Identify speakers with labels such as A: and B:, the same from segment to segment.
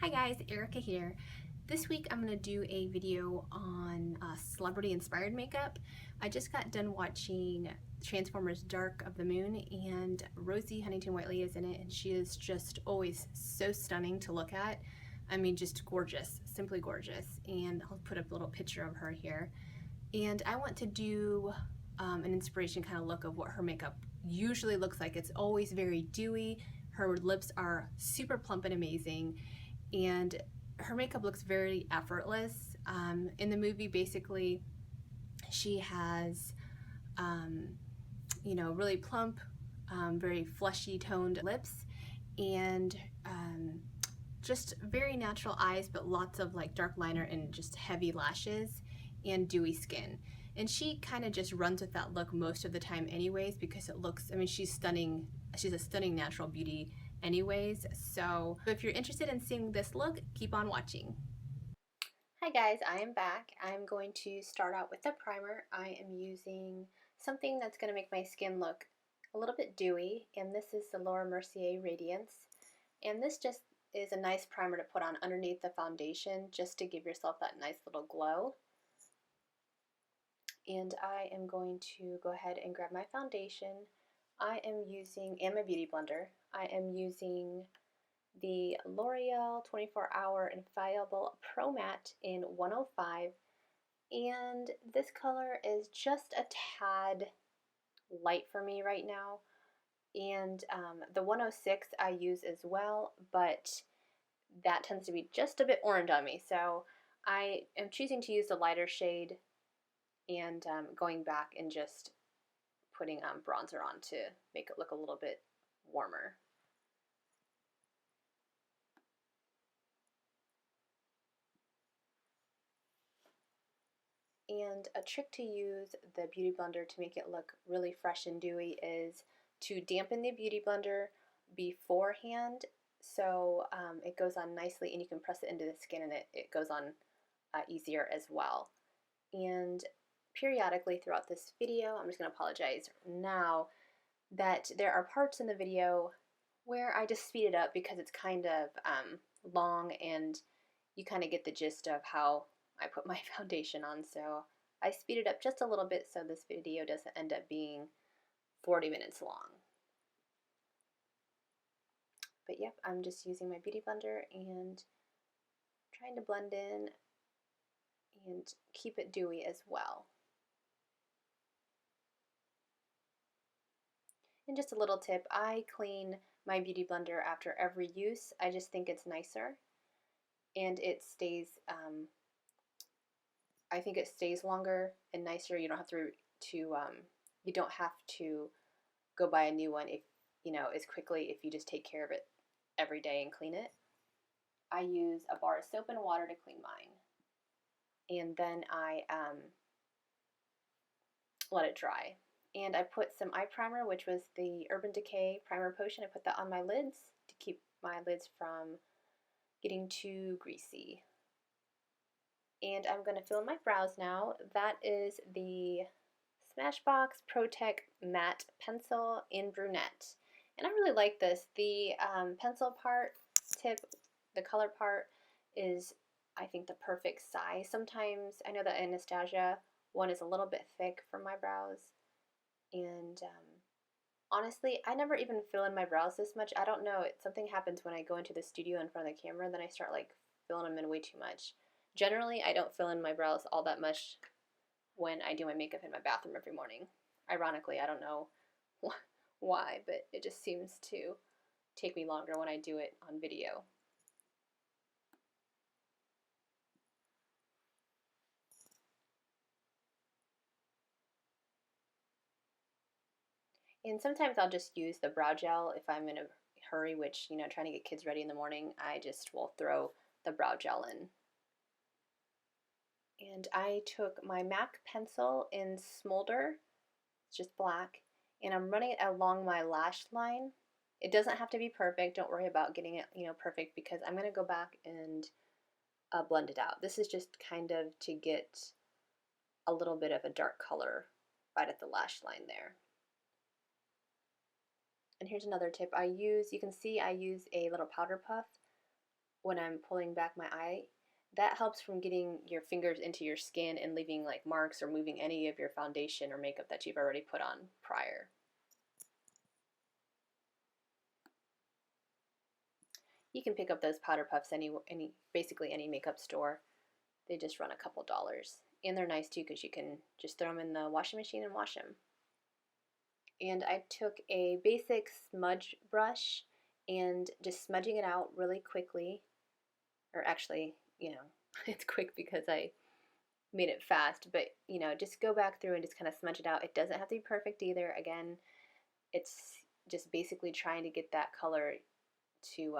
A: Hi guys, Ericka here. This week I'm going to do a video on celebrity inspired makeup. I just got done watching Transformers Dark of the Moon and Rosie Huntington-Whitely is in it and she is just always so stunning to look at. I mean, just gorgeous, simply gorgeous. And I'll put up a little picture of her here. And I want to do an inspiration kind of look of what her makeup usually looks like. It's always very dewy. Her lips are super plump and amazing. And her makeup looks very effortless. In the movie, basically, she has, really plump, very fleshy toned lips, and just very natural eyes, but lots of like dark liner and just heavy lashes and dewy skin. And she kind of just runs with that look most of the time anyways, because it looks, I mean, she's stunning. She's a stunning natural beauty anyways. So if you're interested in seeing this look, keep on watching. Hi guys, I am back. I'm going to start out with the primer. I am using something that's going to make my skin look a little bit dewy, and this is the Laura Mercier Radiance. And this just is a nice primer to put on underneath the foundation just to give yourself that nice little glow. And I am going to go ahead and grab my foundation. I am using, and my beauty blender, I am using the L'Oreal 24-Hour Infallible Pro Matte in 105, and this color is just a tad light for me right now, and the 106 I use as well, but that tends to be just a bit orange on me, so I am choosing to use the lighter shade and going back and just putting bronzer on to make it look a little bit warmer. And a trick to use the Beauty Blender to make it look really fresh and dewy is to dampen the Beauty Blender beforehand so it goes on nicely and you can press it into the skin and it goes on easier as well. And periodically throughout this video, I'm just going to apologize now that there are parts in the video where I just speed it up because it's kind of long and you kind of get the gist of how I put my foundation on, so I speed it up just a little bit so this video doesn't end up being 40 minutes long. But yep, I'm just using my beauty blender and trying to blend in and keep it dewy as well. And just a little tip, I clean my beauty blender after every use. I just think it's nicer and it stays I think it stays longer and nicer. You don't have you don't have to go buy a new one if as quickly if you just take care of it every day and clean it. I use a bar of soap and water to clean mine, and then I let it dry. And I put some eye primer, which was the Urban Decay Primer Potion. I put that on my lids to keep my lids from getting too greasy. And I'm going to fill in my brows now. That is the Smashbox Pro-Tech Matte Pencil in Brunette. And I really like this. The pencil part tip, the color part, is I think the perfect size. Sometimes I know the Anastasia one is a little bit thick for my brows. And honestly, I never even fill in my brows this much. I don't know. Something happens when I go into the studio in front of the camera, then I start like filling them in way too much. Generally, I don't fill in my brows all that much when I do my makeup in my bathroom every morning. Ironically, I don't know why, but it just seems to take me longer when I do it on video. And sometimes I'll just use the brow gel if I'm in a hurry, which, trying to get kids ready in the morning, I just will throw the brow gel in. And I took my MAC pencil in Smolder, it's just black, and I'm running it along my lash line. It doesn't have to be perfect. Don't worry about getting it, perfect, because I'm going to go back and blend it out. This is just kind of to get a little bit of a dark color right at the lash line there. And here's another tip. You can see I use a little powder puff when I'm pulling back my eye, that helps from getting your fingers into your skin and leaving like marks or moving any of your foundation or makeup that you've already put on prior. You can pick up those powder puffs basically any makeup store. They just run a couple dollars. And they're nice too because you can just throw them in the washing machine and wash them. And I took a basic smudge brush and just smudging it out really quickly. Or actually, it's quick because I made it fast, but just go back through and just kind of smudge it out. It doesn't have to be perfect either. Again, it's just basically trying to get that color to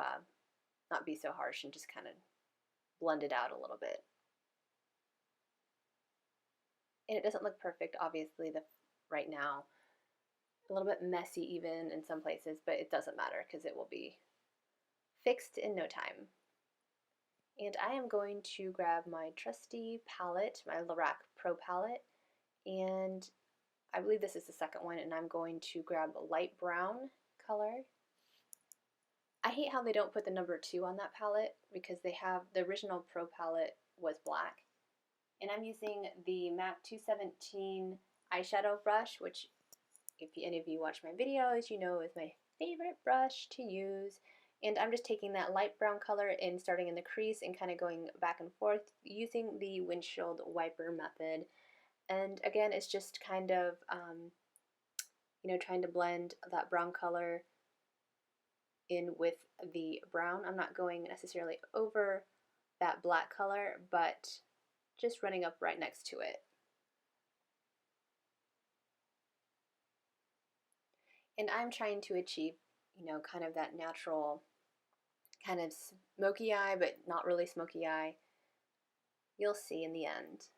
A: not be so harsh and just kind of blend it out a little bit. And it doesn't look perfect, obviously, right now. A little bit messy even in some places, but it doesn't matter because it will be fixed in no time. And I am going to grab my trusty palette, my Lorac Pro palette, and I believe this is the second one, and I'm going to grab a light brown color. I hate how they don't put the number 2 on that palette because they have, the original Pro palette was black. And I'm using the MAC 217 eyeshadow brush, which if any of you watch my videos, you know is my favorite brush to use. And I'm just taking that light brown color and starting in the crease and kind of going back and forth using the windshield wiper method. And again, it's just kind of, trying to blend that brown color in with the brown. I'm not going necessarily over that black color, but just running up right next to it. And I'm trying to achieve, kind of that natural kind of smoky eye, but not really smoky eye. You'll see in the end.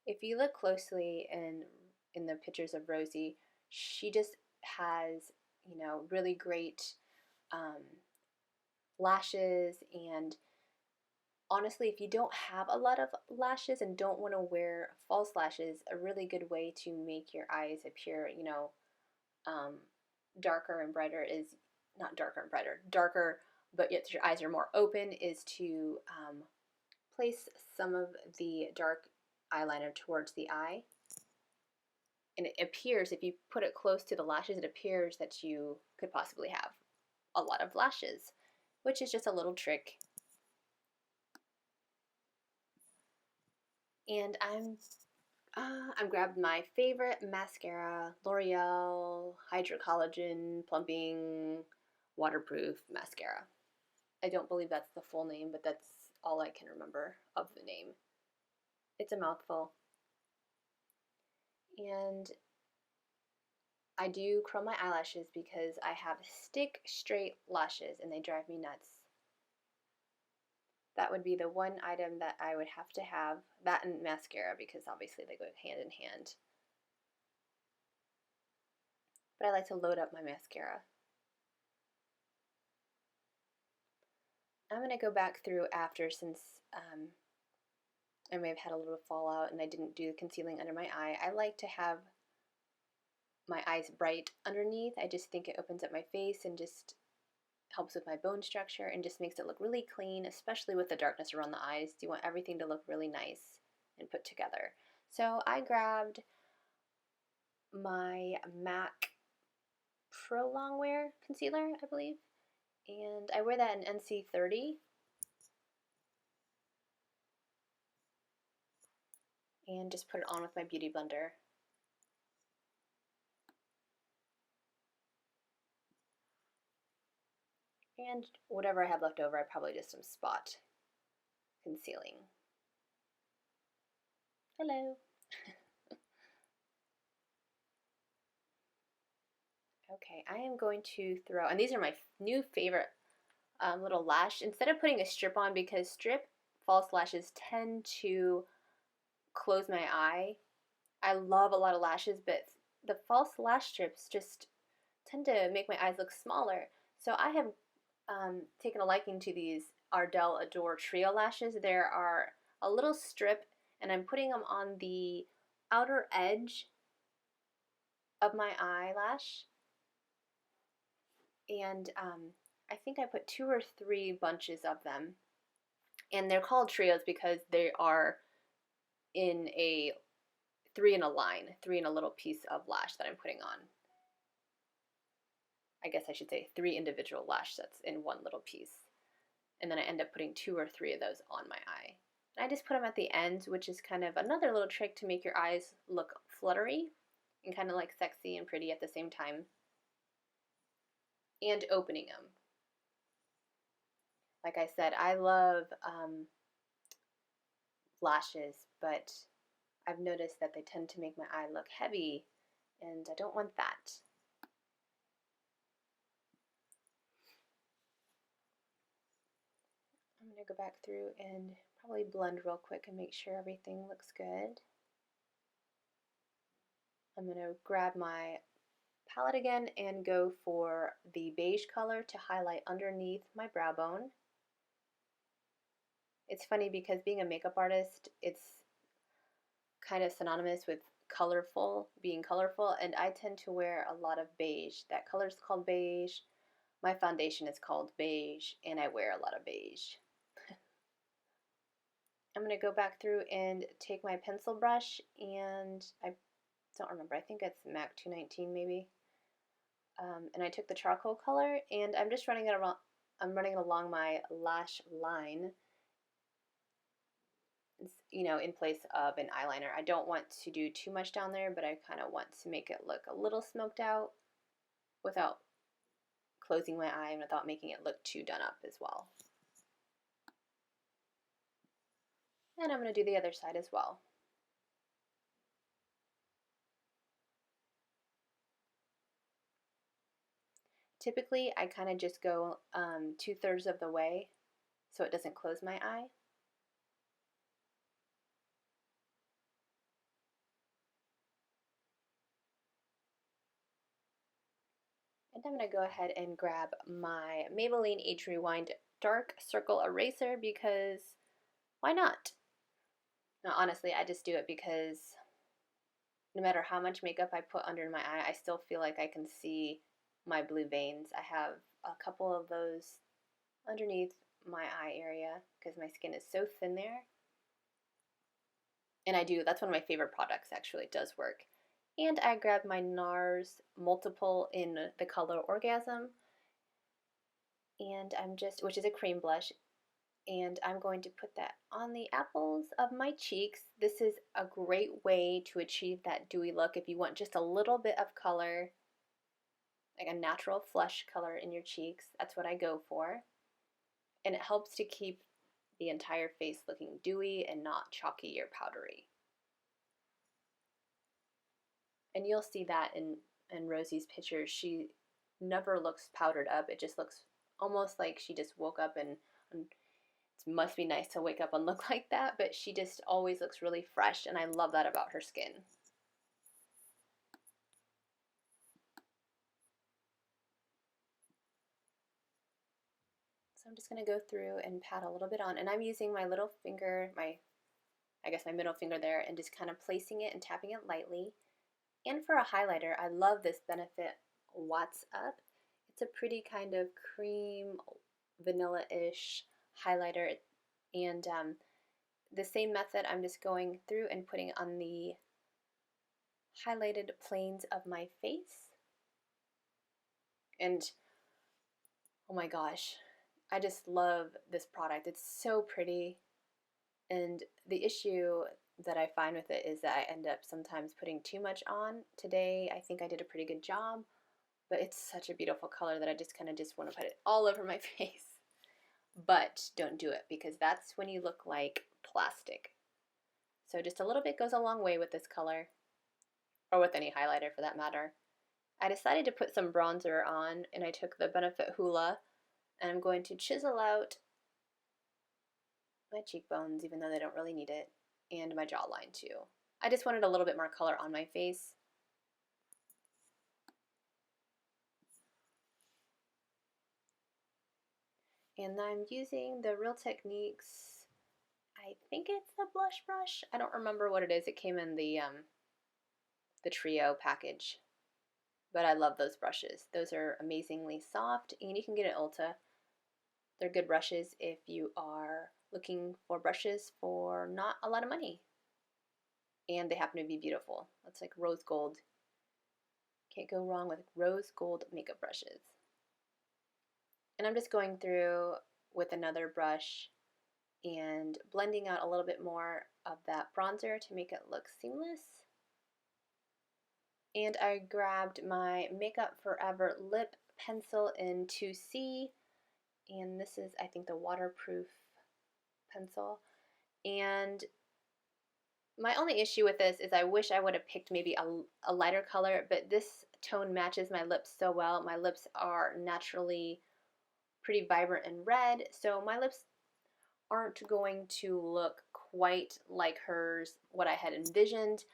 A: If you look closely in the pictures of Rosie, she just has, really great lashes. And honestly, if you don't have a lot of lashes and don't want to wear false lashes, a really good way to make your eyes appear, darker and brighter is, not darker and brighter, darker, but yet your eyes are more open, is to place some of the dark eyeliner towards the eye. And it appears, if you put it close to the lashes, it appears that you could possibly have a lot of lashes, which is just a little trick. And I'm grabbed my favorite mascara, L'Oreal Hydro Collagen Plumping Waterproof Mascara. I don't believe that's the full name, but that's all I can remember of the name. It's a mouthful. And I do curl my eyelashes because I have stick straight lashes and they drive me nuts. That would be the one item that I would have to have, that and mascara, because obviously they go hand in hand. But I like to load up my mascara. I'm going to go back through after, since I may have had a little fallout and I didn't do the concealing under my eye. I like to have my eyes bright underneath. I just think it opens up my face and just helps with my bone structure and just makes it look really clean, especially with the darkness around the eyes. You want everything to look really nice and put together. So I grabbed my MAC Pro Longwear Concealer, I believe, and I wear that in NC30. And just put it on with my Beauty Blender. And whatever I have left over, I probably just some spot concealing. Hello. Okay, I am going to throw, and these are my new favorite little lash. Instead of putting a strip on, because strip false lashes tend to close my eye. I love a lot of lashes, but the false lash strips just tend to make my eyes look smaller. So I have taken a liking to these Ardell Adore Trio lashes. There are a little strip, and I'm putting them on the outer edge of my eyelash. And I think I put 2 or 3 bunches of them. And they're called trios because they are in a 3 in a line, 3 in a little piece of lash that I'm putting on. I guess I should say 3 individual lash sets in one little piece. And then I end up putting 2 or 3 of those on my eye. And I just put them at the ends, which is kind of another little trick to make your eyes look fluttery and kind of like sexy and pretty at the same time. And opening them. Like I said, I love lashes, but I've noticed that they tend to make my eye look heavy, and I don't want that. I'm going to go back through and probably blend real quick and make sure everything looks good. I'm going to grab my palette again and go for the beige color to highlight underneath my brow bone. It's funny because being a makeup artist, it's kind of synonymous with colorful, being colorful, and I tend to wear a lot of beige. That color is called beige. My foundation is called beige, and I wear a lot of beige. I'm going to go back through and take my pencil brush, and I don't remember, I think it's MAC 219 maybe. And I took the charcoal color, and I'm just running it around. I'm running it along my lash line, you know, in place of an eyeliner. I don't want to do too much down there, but I kind of want to make it look a little smoked out without closing my eye and without making it look too done up as well. And I'm going to do the other side as well. Typically, I kind of just go 2/3 of the way so it doesn't close my eye. And I'm going to go ahead and grab my Maybelline Age Rewind Dark Circle Eraser because why not? Now, honestly, I just do it because no matter how much makeup I put under my eye, I still feel like I can see my blue veins. I have a couple of those underneath my eye area because my skin is so thin there. And that's one of my favorite products actually, it does work. And I grabbed my NARS Multiple in the color Orgasm, and which is a cream blush, and I'm going to put that on the apples of my cheeks. This is a great way to achieve that dewy look if you want just a little bit of color, like a natural flush color in your cheeks. That's what I go for. And it helps to keep the entire face looking dewy and not chalky or powdery. And you'll see that in Rosie's pictures. She never looks powdered up. It just looks almost like she just woke up, and it must be nice to wake up and look like that, but she just always looks really fresh, and I love that about her skin. So I'm just going to go through and pat a little bit on, and I'm using my little finger, I guess my middle finger there, and just kind of placing it and tapping it lightly. And for a highlighter, I love this Benefit What's Up. It's a pretty kind of cream, vanilla-ish highlighter, and the same method, I'm just going through and putting on the highlighted planes of my face. And oh my gosh, I just love this product. It's so pretty, and the issue that I find with it is that I end up sometimes putting too much on. Today, I think I did a pretty good job, but it's such a beautiful color that I just kind of just want to put it all over my face. But don't do it, because that's when you look like plastic. So just a little bit goes a long way with this color, or with any highlighter for that matter. I decided to put some bronzer on, and I took the Benefit Hoola, and I'm going to chisel out my cheekbones, even though they don't really need it, and my jawline too. I just wanted a little bit more color on my face. And I'm using the Real Techniques, I think it's the blush brush. I don't remember what it is. It came in the trio package. but I love those brushes. Those are amazingly soft, and you can get at Ulta. They're good brushes if you are looking for brushes for not a lot of money. And they happen to be beautiful. That's like rose gold. Can't go wrong with rose gold makeup brushes. And I'm just going through with another brush and blending out a little bit more of that bronzer to make it look seamless. And I grabbed my Makeup Forever lip pencil in 2C, and this is, I think, the waterproof pencil. And my only issue with this is I wish I would have picked maybe a lighter color, but this tone matches my lips so well. My lips are naturally pretty vibrant and red, so my lips aren't going to look quite like hers, what I had envisioned.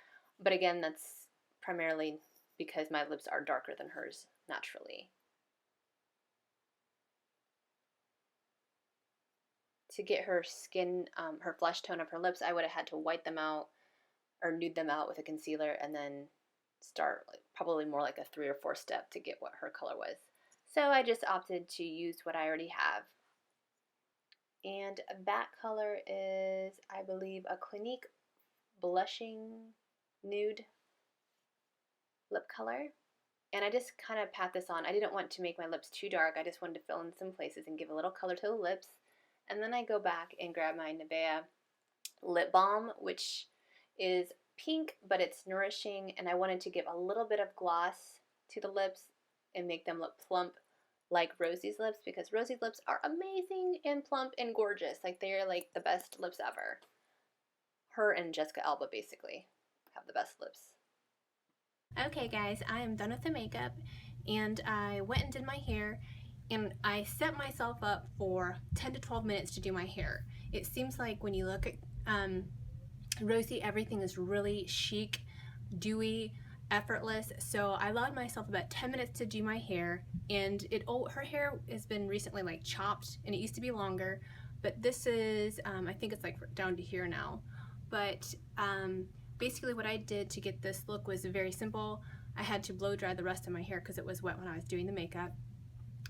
A: But again, that's primarily because my lips are darker than hers naturally. To get her skin, her flesh tone of her lips, I would have had to white them out or nude them out with a concealer and then start probably more like a 3 or 4 step to get what her color was. So I just opted to use what I already have. And that color is, I believe, a Clinique Blushing Nude lip color. And I just kind of pat this on. I didn't want to make my lips too dark. I just wanted to fill in some places and give a little color to the lips. And then I go back and grab my Nivea lip balm, which is pink, but it's nourishing, and I wanted to give a little bit of gloss to the lips and make them look plump like Rosie's lips, because Rosie's lips are amazing and plump and gorgeous. Like, they're like the best lips ever. Her and Jessica Alba basically have the best lips. Okay guys, I am done with the makeup, and I went and did my hair, and I set myself up for 10 to 12 minutes to do my hair. It seems like when you look at Rosie, everything is really chic, dewy, effortless. So I allowed myself about 10 minutes to do my hair, and her hair has been recently like chopped, and it used to be longer, but this is I think it's like down to here now. But basically what I did to get this look was very simple. I had to blow dry the rest of my hair because it was wet when I was doing the makeup,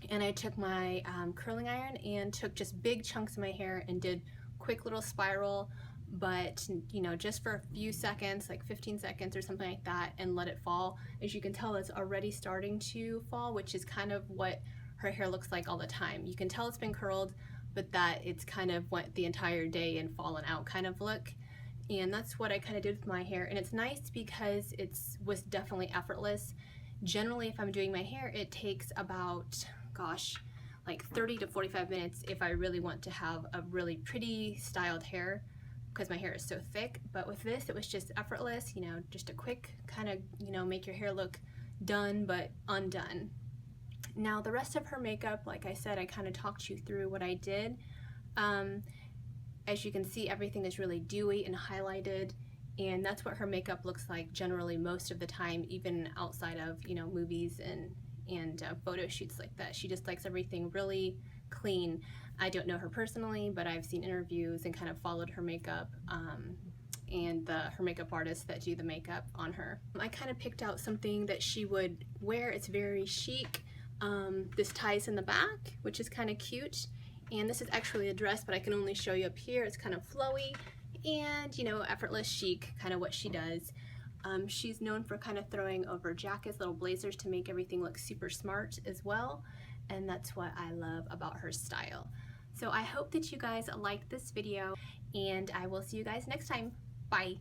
A: and I took my curling iron and took just big chunks of my hair and did quick little spiral, but you know, just for a few seconds, like 15 seconds or something like that, and let it fall. As you can tell, it's already starting to fall, which is kind of what her hair looks like all the time. You can tell it's been curled, but that it's kind of went the entire day and fallen out kind of look. And that's what I kind of did with my hair, and it's nice because was definitely effortless. Generally, if I'm doing my hair, it takes about, gosh, like 30 to 45 minutes if I really want to have a really pretty styled hair, because my hair is so thick. But with this, it was just effortless, you know, just a quick kind of, you know, make your hair look done but undone. Now the rest of her makeup, like I said, I kind of talked you through what I did. As you can see, everything is really dewy and highlighted, and that's what her makeup looks like generally most of the time, even outside of, you know, movies and photo shoots like that. She just likes everything really clean. I don't know her personally, but I've seen interviews and kind of followed her makeup and her makeup artists that do the makeup on her. I kind of picked out something that she would wear. It's very chic. This ties in the back, which is kind of cute. And this is actually a dress, but I can only show you up here. It's kind of flowy and, you know, effortless chic, kind of what she does. She's known for kind of throwing over jackets, little blazers, to make everything look super smart as well. And that's what I love about her style. So I hope that you guys liked this video, and I will see you guys next time. Bye.